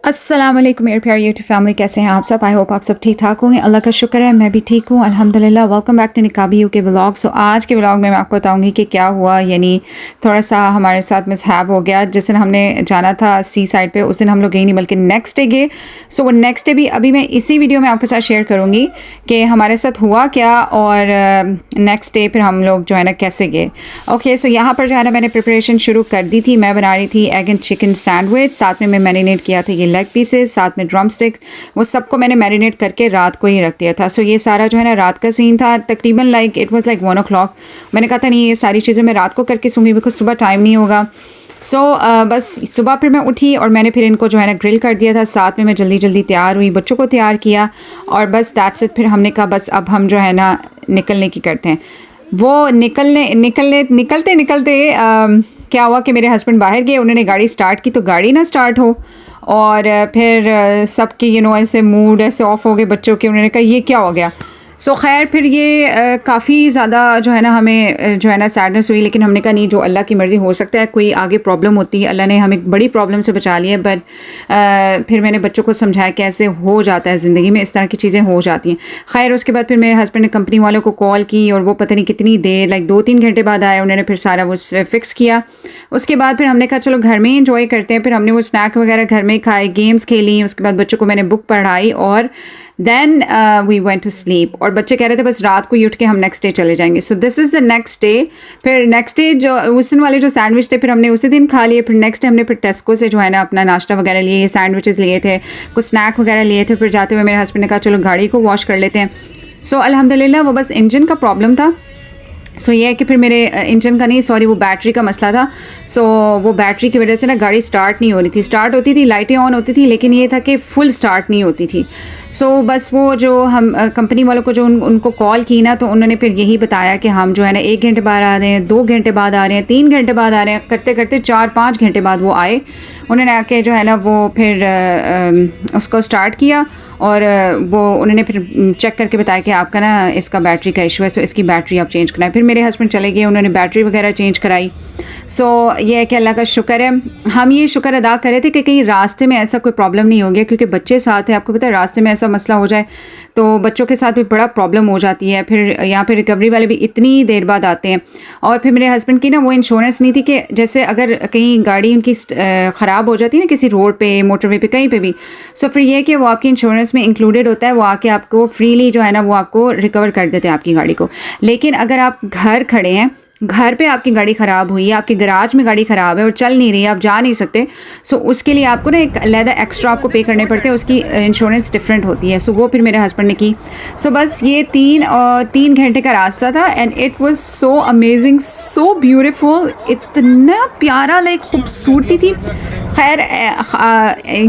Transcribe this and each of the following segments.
अस्सलाम वालेकुम मेरे प्यारे यूट्यूब फैमिली, कैसे हैं आप सब। आई होप आप सब ठीक ठाक होंगे। अल्लाह का शुक्र है मैं भी ठीक हूँ अल्हम्दुलिल्लाह। वेलकम बैक टू निकाबी यू के व्लॉग। सो आज के व्लॉग में मैं आपको बताऊंगी कि क्या हुआ, यानी थोड़ा सा हमारे साथ मिसहैप हो गया। जिस दिन हमने जाना था सी साइड पे उस दिन हम लोग गए नहीं बल्कि नेक्स्ट डे गए। सो वो नेक्स्ट डे भी अभी मैं इसी वीडियो में आपके साथ शेयर करूँगी कि हमारे साथ हुआ क्या और नेक्स्ट डे फिर हम लोग जो है ना कैसे गए। ओके, सो यहाँ पर जो है ना मैंने प्रिपरेशन शुरू कर दी थी। मैं बना रही थी एग एंड चिकन सैंडविच, साथ में मैं मैरिनेट किया था ये लेग पीसेस, साथ में ड्रम स्टिक, वो सबको मैंने मैरिनेट करके रात को ही रख दिया था। सो ये सारा जो है ना रात का सीन था। तकरीबन इट वाज 1 o'clock। मैंने कहा था नहीं ये सारी चीज़ें मैं रात को करके सूंगी बिकॉज सुबह टाइम नहीं होगा। सो बस सुबह फिर मैं उठी और मैंने फिर इनको जो है ना ग्रिल कर दिया था। साथ में मैं जल्दी जल्दी तैयार हुई, बच्चों को तैयार किया और बस दैट्स इट। फिर हमने कहा बस अब हम जो है ना निकलने की करते हैं। वो निकलते क्या हुआ कि मेरे हस्बैंड बाहर गए, उन्होंने गाड़ी स्टार्ट की तो गाड़ी ना स्टार्ट हो और फिर सबकी ऐसे मूड ऐसे ऑफ हो गए बच्चों के। उन्होंने कहा ये क्या हो गया। सो खैर फिर ये काफ़ी ज़्यादा जो है ना हमें जो है ना सैडनेस हुई, लेकिन हमने कहा नहीं जो अल्लाह की मर्ज़ी, हो सकता है कोई आगे प्रॉब्लम होती है। अल्लाह ने हमें बड़ी प्रॉब्लम से बचा लिया। बट फिर मैंने बच्चों को समझाया कि ऐसे हो जाता है ज़िंदगी में, इस तरह की चीज़ें हो जाती हैं। खैर उसके बाद फिर मेरे हस्बैंड ने कंपनी वालों को कॉल की और वो पता नहीं कितनी देर 2-3 घंटे बाद आए। उन्होंने फिर सारा वो फिक्स किया। उसके बाद फिर हमने कहा चलो घर में ही इंजॉय करते हैं। फिर हमने वो स्नैक वगैरह घर में खाए, गेम्स खेली। उसके बाद बच्चों को मैंने बुक पढ़ाई और then we went to sleep. और बच्चे कह रहे थे बस रात को ही उठ के हम नेक्स्ट डे चले जाएंगे। So this is the next day. फिर नेक्स्ट डे जो उस दिन वाले जो सैंडविच थे फिर हमने उसी दिन खा लिए। फिर नेक्स्ट डे हमने फिर टेस्को से जो है ना अपना नाश्ता वगैरह लिए, सैंडविचेस लिए थे, कुछ स्नैक वगैरह लिए थे। फिर जाते हुए मेरे हस्बैंड ने कहा चलो गाड़ी को वॉश कर लेते हैं। सो अल्हम्दुलिल्लाह वो बस इंजन का प्रॉब्लम था। सो ये है कि फिर मेरे इंजन का नहीं, सॉरी वो बैटरी का मसला था। सो वो बैटरी की वजह से ना गाड़ी स्टार्ट नहीं हो रही थी। स्टार्ट होती थी, लाइटें ऑन होती थी, लेकिन ये था कि फुल स्टार्ट नहीं होती थी। सो बस वो जो हम कंपनी वालों को जो उनको कॉल की ना, तो उन्होंने फिर यही बताया कि हम जो है ना 1 घंटे बाद आ रहे हैं, 2 घंटे बाद आ रहे हैं, 3 घंटे बाद आ रहे हैं, करते करते 4-5 घंटे बाद वो आए। उन्होंने आके जो है ना वो फिर उसको स्टार्ट किया और वो उन्होंने फिर चेक करके बताया कि आपका ना इसका बैटरी का इशू है, सो इसकी बैटरी आप चेंज कराएं। फिर मेरे हस्बैंड चले गए, उन्होंने बैटरी वगैरह चेंज कराई। सो ये है कि अल्लाह का शुक्र है। हम ये शुक्र अदा कर रहे थे कि कहीं रास्ते में ऐसा कोई प्रॉब्लम नहीं हो गया, क्योंकि बच्चे साथ हैं। आपको पता है रास्ते में ऐसा मसला हो जाए तो बच्चों के साथ भी बड़ा प्रॉब्लम हो जाती है। फिर यहाँ पे रिकवरी वाले भी इतनी देर बाद आते हैं। और फिर मेरे हस्बैंड की ना वो इंश्योरेंस नहीं थी कि जैसे अगर कहीं गाड़ी उनकी ख़राब हो जाती है ना किसी रोड पे, मोटरवे पे, कहीं पे भी, सो फिर ये कि वो आपकी इंश्योरेंस में इंक्लूडेड होता है। वो आके आपको फ्रीली जो है ना वो आपको रिकवर कर देते हैं आपकी गाड़ी को। लेकिन अगर आप घर खड़े हैं, घर पे आपकी गाड़ी ख़राब हुई है, आपके गराज में गाड़ी ख़राब है और चल नहीं रही है, आप जा नहीं सकते, सो उसके लिए आपको ना एक अलहदा एक्स्ट्रा आपको पे करने पड़ते हैं। उसकी इंश्योरेंस डिफरेंट होती है। सो वो फिर मेरे हस्बैंड ने की। सो बस ये 3 घंटे का रास्ता था and it was so amazing, so beautiful, इतना प्यारा खूबसूरती थी। खैर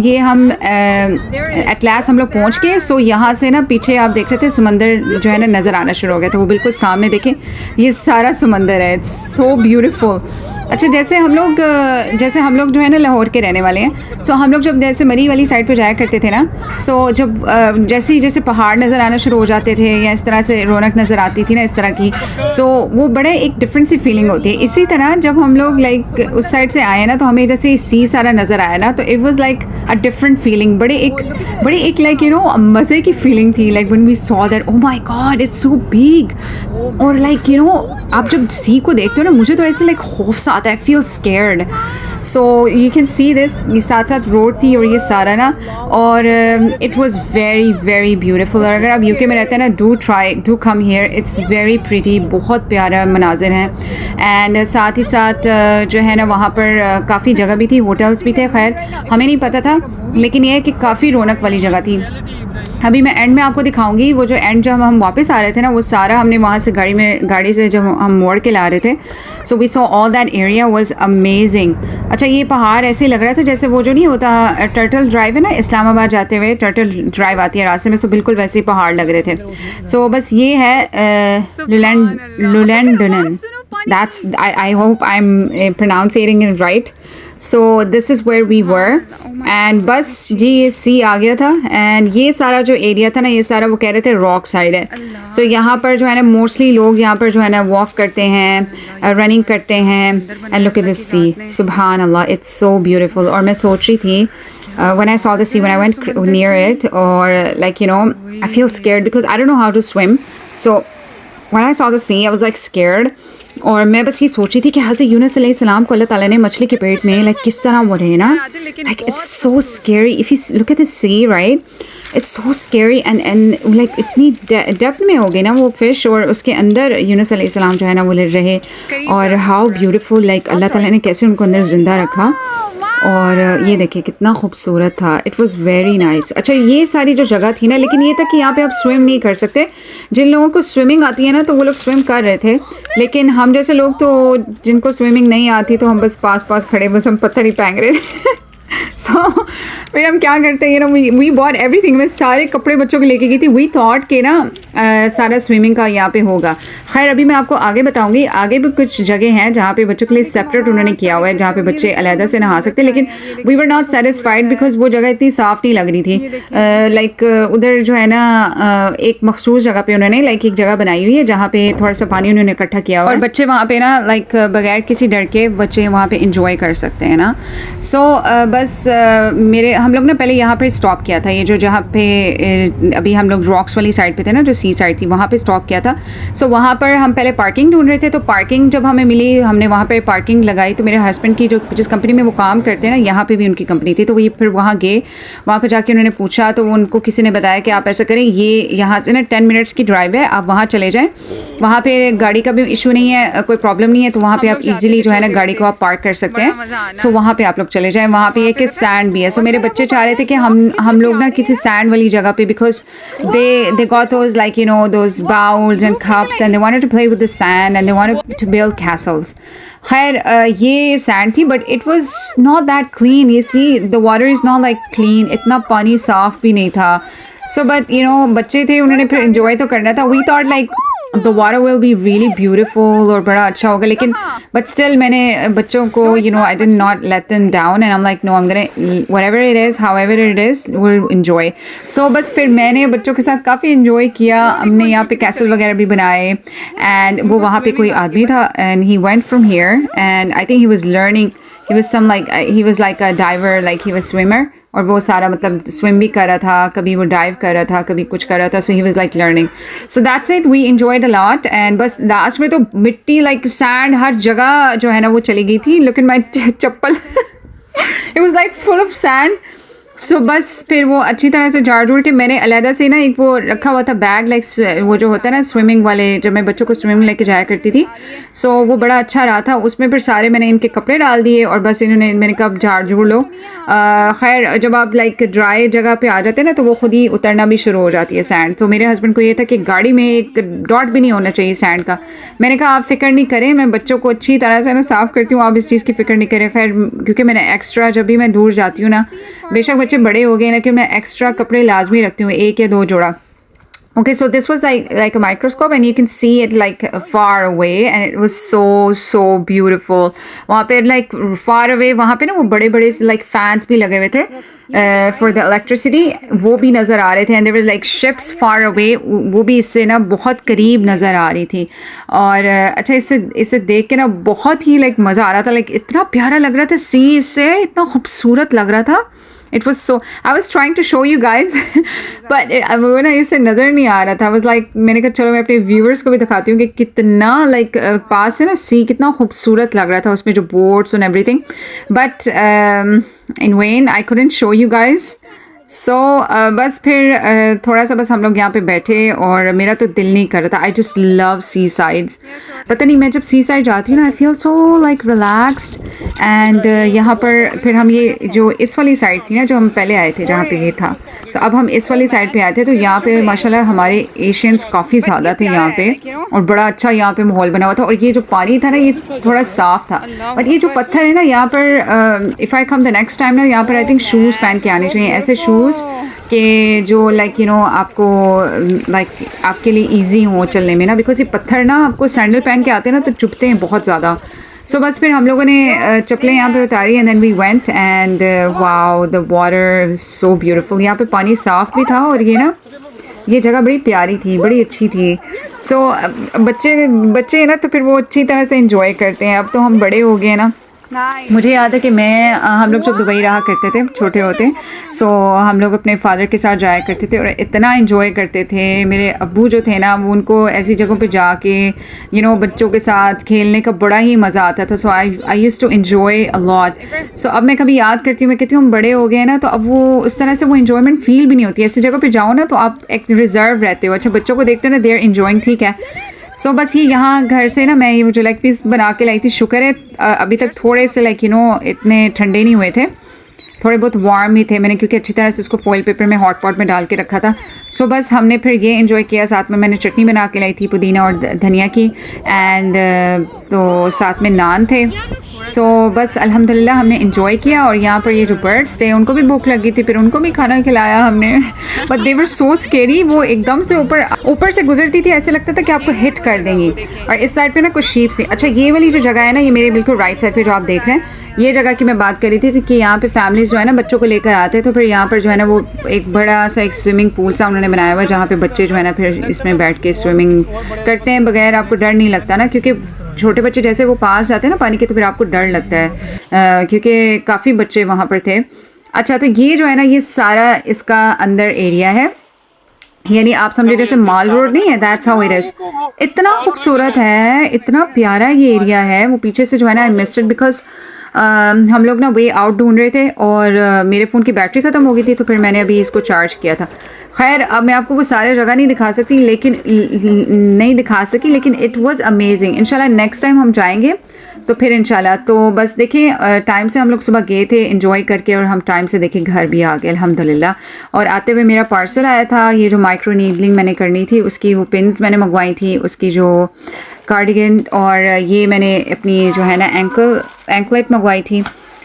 ये हम एट लास्ट हम लोग पहुँच गए। सो यहाँ से ना पीछे आप देख रहे थे समंदर जो है ना नज़र आना शुरू हो गया था। वो बिल्कुल सामने देखें, ये सारा समंदर है। It's so beautiful. अच्छा जैसे हम लोग जो है ना लाहौर के रहने वाले हैं। सो हम लोग जब जैसे मरी वाली साइड पे जाया करते थे ना, सो जब जैसे पहाड़ नज़र आना शुरू हो जाते थे या इस तरह से रौनक नज़र आती थी ना इस तरह की, सो वो बड़े एक डिफरेंट सी फीलिंग होती है। इसी तरह जब हम लोग उस साइड से आए ना तो हमें जैसे सी सारा नज़र आया ना, तो it was a different feeling. बड़ी एक मज़े की फीलिंग थी। When we saw that, oh my God it's so big. और आप जब सी को देखते हो ना, मुझे तो ऐसे खौफ सा आता है, feel scared. So you can see this, ये साथ साथ रोड थी और ये सारा ना, और it was very very beautiful. और अगर आप यूके में रहते हैं ना, do come here, it's very pretty, बहुत प्यारा मनाजिर हैं। एंड साथ ही साथ जो है ना वहाँ पर काफ़ी जगह भी थी, होटल्स भी थे। खैर हमें नहीं पता था, लेकिन यह है कि काफ़ी रौनक वाली जगह थी। अभी मैं एंड में आपको दिखाऊंगी वो जो एंड जब हम वापस आ रहे थे ना, वो सारा हमने वहाँ से गाड़ी से जब हम मोड़ के ला रहे थे, so we saw all that area was amazing. अच्छा ये पहाड़ ऐसे लग रहा था जैसे वो जो नहीं होता टर्टल ड्राइव है ना, इस्लामाबाद जाते हुए टर्टल ड्राइव आती है रास्ते में, सो बिल्कुल वैसे ही पहाड़ लग रहे थे। सो बस ये है लुलेंडनन। That's I hope I'm pronouncing it right. So this is where we were and बस जी ये सी आ गया था। एंड ये सारा जो एरिया था ना, ये सारा वो कह रहे थे रॉक साइड है। सो यहाँ पर जो है ना मोस्टली लोग यहाँ पर जो है ना वॉक करते हैं, रनिंग करते हैं। एंड लुक एट दिस सी, सुभान अल्लाह, इट्स सो ब्यूटीफुल। और मैं सोच रही थी when I saw the sea, when I went near it, or like, you know, I feel scared because I don't know how to swim. So when I saw the sea, I was like scared. और मैं बस ये सोच रही थी कि हज़रत यूनुस अलैहिस्सलाम को अल्लाह ताला ने मछली के पेट में लाइक किस तरह वो रहे ना, like it's so scary if you look at the sea, right, it's so scary and like इतनी डेप्थ में हो गई ना वो फ़िश, और उसके अंदर यूनुस अलैहिस्सलाम जो है ना वो रहे, और हाउ ब्यूटीफुल, लाइक अल्लाह ताला ने कैसे उनको अंदर ज़िंदा रखा। और ये देखिए कितना खूबसूरत था, इट वाज़ वेरी नाइस। अच्छा, ये सारी जो जगह थी ना, लेकिन ये था कि यहाँ पे आप स्विम नहीं कर सकते। जिन लोगों को स्विमिंग आती है ना तो वो लोग स्विम कर रहे थे, लेकिन हम जैसे लोग तो जिनको स्विमिंग नहीं आती तो हम बस पास खड़े बस हम पत्थर ही फेंक रहे थे। सो फिर हम क्या करते हैं ना, वी बॉट एवरीथिंग। मैं सारे कपड़े बच्चों के लेके गई थी। वी थॉट के ना सारा स्विमिंग का यहाँ पे होगा। खैर अभी मैं आपको आगे बताऊंगी, आगे भी कुछ जगह हैं जहाँ पे बच्चों के लिए सेपरेट उन्होंने किया हुआ है, जहाँ पे बच्चे अलहदा से नहा सकते हैं, लेकिन we were not satisfied because वो जगह इतनी साफ़ नहीं लग रही थी। लाइक उधर जो है ना एक मखसूस जगह पे उन्होंने लाइक एक जगह बनाई हुई है जहाँ पे थोड़ा सा पानी उन्होंने इकट्ठा किया हुआ है, और बच्चे वहाँ पे ना लाइक बगैर किसी डर के बच्चे वहाँ पे इंजॉय कर सकते हैं ना। सो बस हम लोग ने पहले यहाँ पे स्टॉप किया था, ये जो जहाँ पे अभी हम लोग रॉक्स वाली साइड पे थे ना, जो सी साइड थी, वहाँ पे स्टॉप किया था। सो वहाँ पर हम पहले पार्किंग ढूंढ रहे थे, तो पार्किंग जब हमें मिली, हमने वहाँ पे पार्किंग लगाई, तो मेरे हस्बैंड की जो जिस कंपनी में वो काम करते हैं ना, यहाँ पे भी उनकी कंपनी थी, तो वो फिर वहाँ गए, वहाँ पर जाके उन्होंने पूछा, तो उनको किसी ने बताया कि आप ऐसा करें, ये यहाँ से ना 10 मिनट्स की ड्राइव है, आप वहाँ चले जाएँ, वहाँ पे गाड़ी का भी इशू नहीं है, कोई प्रॉब्लम नहीं है, तो वहाँ पे आप इजीली जो है ना गाड़ी को आप पार्क कर सकते हैं। सो वहाँ पे आप लोग चले जाएं, वहाँ पे एक सैंड भी है। सो मेरे बच्चे चाह रहे थे कि हम लोग ना किसी सैंड वाली जगह पे, because they got those like you know those bowls and cups and they wanted to play with the sand and they wanted to build castles. खैर ये सैंड थी, but it was not that clean. You see the water is not like clean, इतना पानी साफ भी नहीं था। So but you know बच्चे थे, उन्होंने फिर इंजॉय तो करना था। We thought like the water will be really beautiful और बड़ा अच्छा होगा, लेकिन but still मैंने बच्चों को you know I did not let them down and I'm like no, I'm gonna whatever it is, however it is, we'll enjoy. So बस फिर मैंने बच्चों के साथ काफ़ी enjoy किया। हमने यहाँ पे कैसल वगैरह भी बनाए, and वो वहाँ पे कोई आदमी था and he went from here and I think he was learning, he was like a diver, like he was swimmer, और वो सारा मतलब स्विम भी कर रहा था, कभी वो डाइव कर रहा था, कभी कुछ कर रहा था। So he was like learning. So that's it, we enjoyed a lot. And बस लास्ट में तो मिट्टी लाइक सैंड हर जगह जो है ना वो चली गई थी। Look at my chappal, it was like full of sand. So बस फिर वो अच्छी तरह से झाड़ झूड़ के मैंने अलहदा से ना एक वो रखा हुआ था बैग, लाइक वो जो होता है ना स्विमिंग वाले, जब मैं बच्चों को स्विमिंग लेके जाया करती थी। सो वो बड़ा अच्छा रहा था। उसमें फिर सारे मैंने इनके कपड़े डाल दिए और बस मैंने कब झाड़ झूड़ लो। खैर जब आप लाइक ड्राई जगह पे आ जाते हैं ना तो वो खुद ही उतरना भी शुरू हो जाती है सैंड। तो मेरे हस्बैंड को ये था कि गाड़ी में एक डॉट भी नहीं होना चाहिए सैंड का। मैंने कहा आप फ़िक्र नहीं करें, मैं बच्चों को अच्छी तरह से ना साफ़ करती हूँ, आप इस चीज़ की फ़िक्र नहीं करें। खैर क्योंकि मैंने एक्स्ट्रा जब भी मैं दूर जाती हूँ ना, बेशक बच्चे बड़े हो गए ना, कि मैं एक्स्ट्रा कपड़े लाजमी रखती हूँ, 1 या 2 जोड़ा। Okay, so this was like a microscope and you can see it like far away and it was so beautiful. वहाँ पे like far away, वहाँ पे ना वो बड़े like fans भी लगे हुए थे for the electricity, वो भी नज़र आ रहे थे। and there were like ships far away, वो भी इससे ना बहुत करीब नज़र आ रही थी। और अच्छा इसे देख के ना बहुत ही like मज़ा आ रहा था, like इतना प्यारा लग रहा था सी, इससे इतना खूबसूरत लग रहा था। It was so, I was trying to show you guys but वो ना इससे नज़र नहीं आ रहा था। I was like मैंने कहा चलो मैं अपने व्यूवर्स को भी दिखाती हूँ कि कितना like पास है ना सी, कितना खूबसूरत लग रहा था उसमें जो boats and everything, but in vain I couldn't show you guys. सो बस फिर थोड़ा सा बस हम लोग यहाँ पे बैठे और मेरा तो दिल नहीं कर रहा था। I just love seasides. पता नहीं मैं जब सी साइड जाती हूँ ना I feel so like relaxed. And यहाँ पर फिर हम ये जो इस वाली साइड थी ना, जो हम पहले आए थे जहाँ पे ये था, सो अब हम इस वाली साइड पे आए थे। तो यहाँ पे माशाल्लाह हमारे एशियंस काफ़ी ज़्यादा थे यहाँ पे और बड़ा अच्छा यहाँ पे माहौल बना हुआ था। और ये जो पानी था ना ये थोड़ा साफ़ था, बट ये जो पत्थर है ना यहाँ पर if I come the next time ना, यहाँ पर आई थिंक शूज़ पहन के आने चाहिए, ऐसे शूज़ के जो लाइक यू नो आपको लाइक आपके लिए इजी हो चलने में ना, बिकॉज ये पत्थर ना आपको सैंडल पहन के आते हैं ना तो चुभते हैं बहुत ज़्यादा। सो बस फिर हम लोगों ने चप्पलें यहाँ पे उतारी and then we went and wow the water so beautiful. यहाँ पे पानी साफ़ भी था और ये जगह बड़ी प्यारी थी, बड़ी अच्छी थी। सो बच्चे ना तो फिर वो अच्छी तरह से इंजॉय करते हैं। अब तो हम बड़े हो गए ना, मुझे याद है कि हम लोग जब दुबई रहा करते थे छोटे होते, सो हम लोग अपने फादर के साथ जाया करते थे और इतना इन्जॉय करते थे। मेरे अब्बू जो थे ना, वो उनको ऐसी जगहों पे जाके बच्चों के साथ खेलने का बड़ा ही मज़ा आता था। So I use to enjoy a lot. So अब मैं कभी याद करती हूँ, मैं कहती हूँ हम बड़े हो गए हैं ना, तो अब वो उस तरह से वो इन्जॉयमेंट फील भी नहीं होती। ऐसी जगह पर जाओ ना तो आप एक रिजर्व रहते हो। अच्छा, बच्चों को देखते हो ना, दे आर इन्जॉइंग, ठीक है। सो बस ये यहाँ घर से ना मैं ये जो लेग पीस बना के लाई थी, शुक्र है अभी तक थोड़े से इतने ठंडे नहीं हुए थे, थोड़े बहुत वार्म ही थे। मैंने क्योंकि अच्छी तरह से इसको फॉइल पेपर में हॉट पॉट में डाल के रखा था। सो बस हमने फिर ये एंजॉय किया। साथ में मैंने चटनी बना के लाई थी पुदीना और धनिया की, एंड तो साथ में नान थे। सो बस अल्हम्दुलिल्लाह हमने इंजॉय किया। और यहाँ पर ये जो बर्ड्स थे उनको भी भूख लगी थी, फिर उनको भी खाना खिलाया हमने। But they were so scary, वो एकदम से ऊपर से गुजरती थी, ऐसे लगता था कि आपको हिट कर देंगी। और इस साइड पे ना कुछ शीप से, अच्छा ये वाली जो जगह है ना, ये मेरे बिल्कुल राइट साइड पे जो आप देख रहे हैं, ये जगह की मैं बात कर रही थी कि यहाँ पे फैमिलीज़ जो है ना बच्चों को लेकर आते हैं, तो फिर यहाँ पर जो है ना वो एक बड़ा सा एक स्विमिंग पूल सा उन्होंने बनाया हुआ है, जहाँ पे बच्चे जो है ना फिर इसमें बैठ के स्विमिंग करते हैं। बगैर आपको डर नहीं लगता ना, क्योंकि छोटे बच्चे जैसे वो पास जाते हैं ना पानी के, तो फिर आपको डर लगता है, क्योंकि काफ़ी बच्चे वहाँ पर थे। अच्छा, तो ये जो है ना, ये सारा इसका अंदर एरिया है, यानी आप समझे जैसे माल रोड नहीं है, दैट्स हाउ इट इज़। इतना खूबसूरत है, इतना प्यारा ये एरिया है। वो पीछे से जो है ना, आई मिस्ड इट बिकॉज हम लोग ना वे आउट ढूंढ रहे थे और मेरे फ़ोन की बैटरी ख़त्म हो गई थी, तो फिर मैंने अभी इसको चार्ज किया था। खैर, अब मैं आपको वो सारे जगह नहीं दिखा सकी, लेकिन इट वाज़ अमेजिंग। इंशाल्लाह नेक्स्ट टाइम हम जाएंगे तो फिर इंशाल्लाह। तो बस देखिए, टाइम से हम लोग सुबह गए थे इंजॉय करके, और हम टाइम से देखिए घर भी आ गए अल्हम्दुलिल्लाह। और आते हुए मेरा पार्सल आया था, ये जो माइक्रो नीडलिंग मैंने करनी थी उसकी वो पिन्स मैंने मंगवाई थी, उसकी जो कार्डिगन, और ये मैंने अपनी जो है ना एंकलेट मंगवाई थी,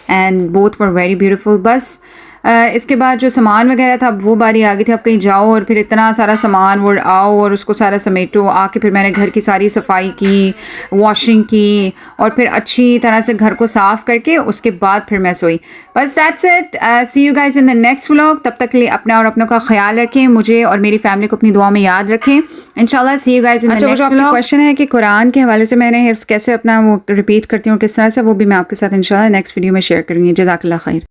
and both were very beautiful. बस इसके बाद जो सामान वगैरह था, अब वो बारी आ गई थी। अब कहीं जाओ और फिर इतना सारा सामान वो आओ और उसको सारा समेटो। आके फिर मैंने घर की सारी सफाई की, वॉशिंग की, और फिर अच्छी तरह से घर को साफ़ करके उसके बाद फिर मैं सोई। बस that's it. See you guys in the next vlog. तब तक के लिए अपना और अपनों का ख्याल रखें, मुझे और मेरी फैमिली को अपनी दुआ में याद रखें इंशाल्लाह। See you guys in the next vlog. Question है कि कुरान के हवाले से मैंने हिफ्ज़ कैसे अपना वो रिपीट करती हूँ, किस तरह से, वो भी मैं आपके साथ इंशाल्लाह नेक्स्ट वीडियो में शेयर करूँगी। जज़ाकल्लाह खैर।